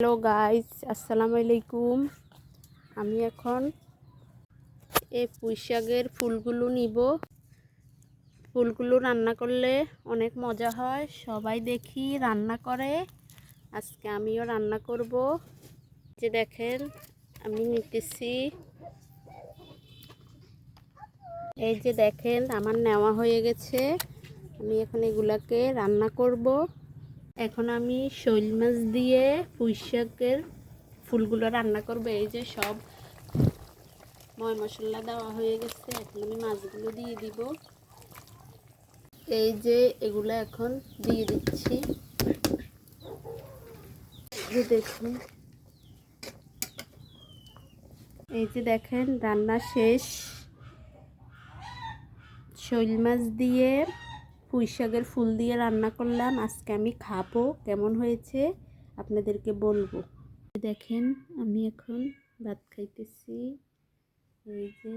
Hello guys, আসসালামু আলাইকুম। আমি এখন এই পুঁই শাকের ফুলগুলো নিব। ফুলগুলো রান্না করলে অনেক মজা হয়, সবাই দেখি রান্না করে। আজকে আমিও রান্না করব। যে দেখেন আমি নিতেছি, এই যে দেখেন আমার নেওয়া হয়ে গেছে। আমি এখন এগুলাকে রান্না করব। এখন আমি শৈল মাছ দিয়ে পুঁই শাকের ফুলগুলো রান্না করব। এই যে সব ময় মশলা দেওয়া হয়ে গেছে, এখন আমি মাছগুলো দিয়ে দিব। এই যে এগুলো এখন দিয়ে দিচ্ছি। দেখুন, এই যে দেখেন রান্না শেষ। শৈল মাছ দিয়ে পুঁই শাকের ফুল দিয়ে রান্না করলাম। আজকে আমি খাবো, কেমন হয়েছে আপনাদেরকে বলবো। দেখেন আমি এখন ভাত খাইতেছি। এই যে